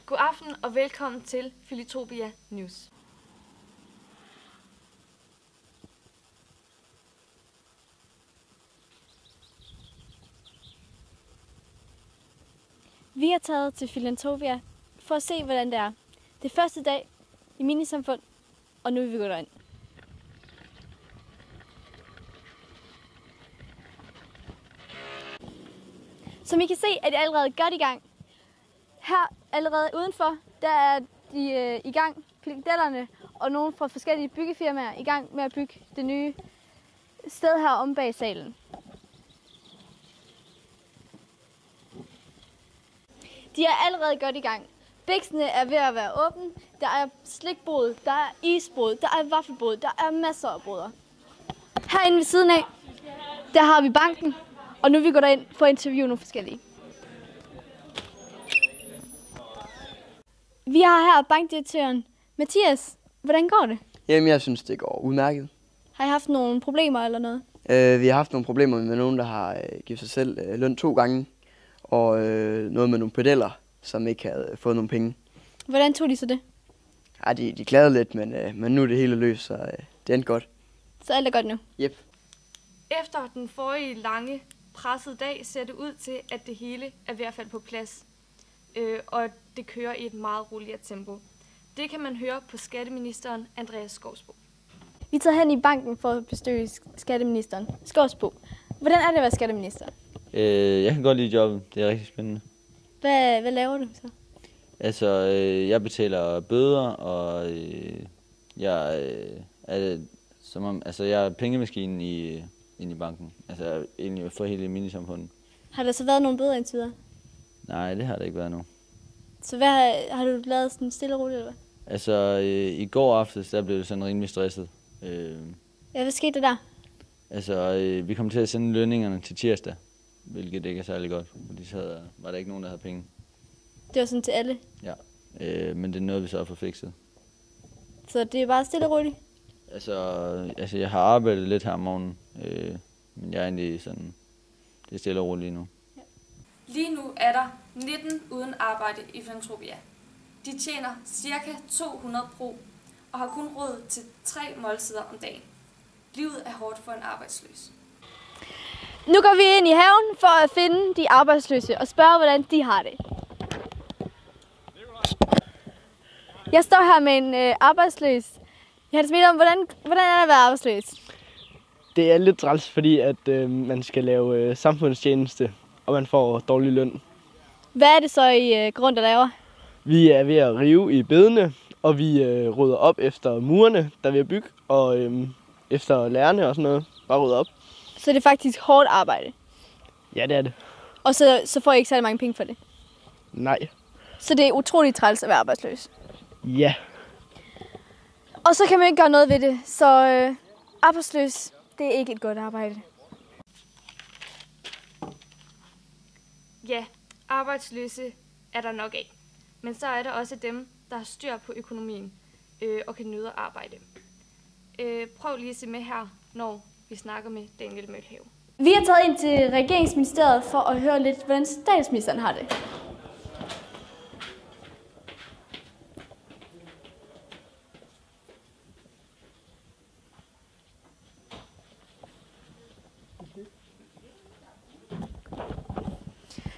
God aften og velkommen til Filatopia News. Vi er taget til Filatopia for at se, hvordan det er. Det er første dag i minisamfund, og nu vil vi gå derind. Som I kan se, er de allerede godt i gang. Her allerede udenfor, der er de i gang, pedellerne og nogle fra forskellige byggefirmaer i gang med at bygge det nye sted her om bag salen. De er allerede godt i gang. Biksene er ved at være åbne. Der er slikbod, der er isbod, der er vaffelbod, der er masser af boder. Herinde ved siden af, der har vi banken, og nu vil vi gå derind for at interviewe nogle forskellige. Vi har her bankdirektøren Mathias. Hvordan går det? Jamen, jeg synes, det går udmærket. Har I haft nogle problemer eller noget? Vi har haft nogle problemer med nogen, der har givet sig selv løn 2 gange, og noget med nogle pedeller, som ikke havde fået nogle penge. Hvordan tog de så det? Ja, de klagede lidt, men nu er det hele løst, så det endte godt. Så alt er godt nu? Yep. Efter den forrige lange, pressede dag ser det ud til, at det hele er ved at falde på plads. Og det kører i et meget roligere tempo. Det kan man høre på skatteministeren Andreas Skovsbo. Vi er taget hen i banken for at besøge skatteministeren Skovsbo. Hvordan er det at være skatteminister? Jeg kan godt lide jobbet. Det er rigtig spændende. Hvad laver du så? Altså, jeg betaler bøder, og jeg er pengemaskinen inde i banken. Altså, egentlig for hele minisamfundet. Har der så været nogle bøder indtil videre? Nej, det har der ikke været nu. Så hvad har du lavet sådan stille og roligt, eller hvad? Altså, i går aftes, der blev det sådan rimelig stresset. Ja, hvad skete der der? Altså, vi kom til at sende lønningerne til tirsdag, hvilket ikke er særlig godt, fordi så var der ikke nogen, der havde penge. Det var sådan til alle? Ja, men det er noget, vi så har fået fikset. Så det er bare stille og roligt? Altså jeg har arbejdet lidt her om morgenen, men jeg er egentlig sådan, det er stille og roligt lige nu. Lige nu er der 19 uden arbejde i Filatopia. De tjener ca. 200 pro og har kun råd til 3 måltider om dagen. Livet er hårdt for en arbejdsløs. Nu går vi ind i haven for at finde de arbejdsløse og spørge, hvordan de har det. Jeg står her med en arbejdsløs. Jeg har smidt om, hvordan er det at være arbejdsløs? Det er lidt træls, fordi at man skal lave samfundstjeneste, og man får dårlig løn. Hvad er det så, I grund der laver? Vi er ved at rive i bedene, og vi rydder op efter murene, der er ved at bygge, og efter lærerne og sådan noget. Bare rydder op. Så det er faktisk hårdt arbejde? Ja, det er det. Og så får I ikke særlig mange penge for det? Nej. Så det er utroligt træls at være arbejdsløs? Ja. Og så kan man ikke gøre noget ved det, så arbejdsløs, det er ikke et godt arbejde. Ja, arbejdsløse er der nok af. Men så er der også dem, der har styr på økonomien og kan nyde at arbejde. Prøv lige at se med her, når vi snakker med Daniel Mølhave. Vi er taget ind til regeringsministeriet for at høre lidt, hvordan statsministeren har det.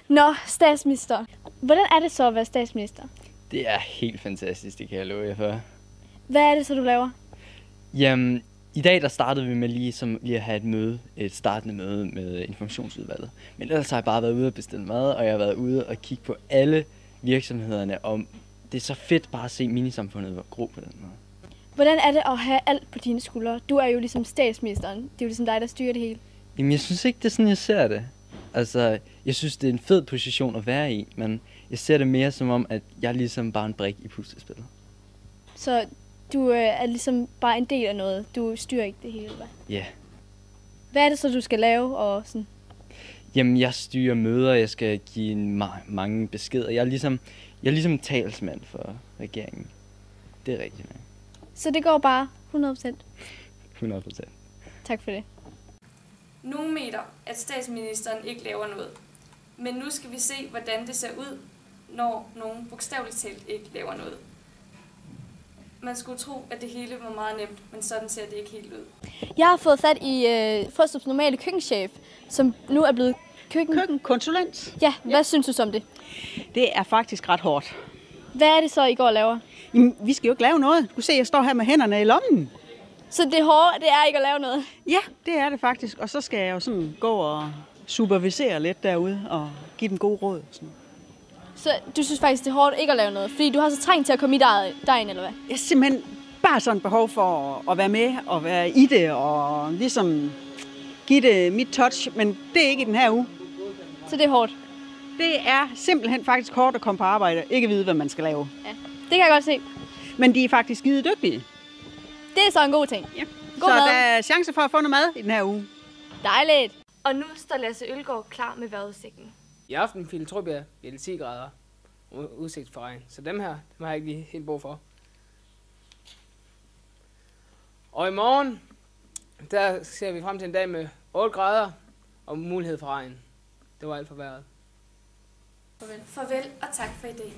Nå, statsminister. Hvordan er det så at være statsminister? Det er helt fantastisk, det kan jeg love jer for. Hvad er det så, du laver? Jamen, i dag der startede vi med lige at have et startende møde med informationsudvalget. Men ellers har jeg bare været ude og bestille mad, og jeg har været ude og kigge på alle virksomhederne om. Det er så fedt bare at se minisamfundet gro på den måde. Hvordan er det at have alt på dine skuldre? Du er jo ligesom statsministeren. Det er jo ligesom dig, der styrer det hele. Jamen, jeg synes ikke, det er sådan, jeg ser det. Altså, jeg synes, det er en fed position at være i, men jeg ser det mere som om, at jeg er ligesom bare en brik i puslespillet. Så du er ligesom bare en del af noget. Du styrer ikke det hele, hva'? Ja. Hvad er det så, du skal lave og sådan? Jamen, jeg styrer møder, jeg skal give mange beskeder. Jeg er ligesom talsmand for regeringen. Det er rigtigt. Så det går bare 100%? 100%. Tak for det. Nogle mener, at statsministeren ikke laver noget. Men nu skal vi se, hvordan det ser ud, når nogen bogstaveligt talt ikke laver noget. Man skulle tro, at det hele var meget nemt, men sådan ser det ikke helt ud. Jeg har fået fat i Frøstrup's normale køkkenchef, som nu er blevet køkkenkonsulent. Ja, hvad synes du om det? Det er faktisk ret hårdt. Hvad er det så, I går og laver? Jamen, vi skal jo ikke lave noget. Du kan se, jeg står her med hænderne i lommen. Så det hårde, det er ikke at lave noget? Ja, det er det faktisk. Og så skal jeg jo sådan gå og supervisere lidt derude og give dem gode råd. Sådan. Så du synes faktisk, det er hårdt ikke at lave noget? Fordi du har så trængt til at komme i derind, eller hvad? Jeg har simpelthen bare sådan behov for at være med og være i det og ligesom give det mit touch. Men det er ikke i den her uge. Så det er hårdt? Det er simpelthen faktisk hårdt at komme på arbejde. Ikke vide, hvad man skal lave. Ja, det kan jeg godt se. Men de er faktisk skide dygtige. Det er så en god ting. Ja. God så mad. der er chance for at få noget mad i den her uge. Dejligt. Og nu står Lasse Ølgaard klar med vejrudsigten. I aften tror jeg, det er 10 grader udsigt for regn. Så dem har jeg ikke lige helt brug for. Og i morgen, der ser vi frem til en dag med 8 grader og mulighed for regn. Det var alt for vejret. Farvel og tak for i dag.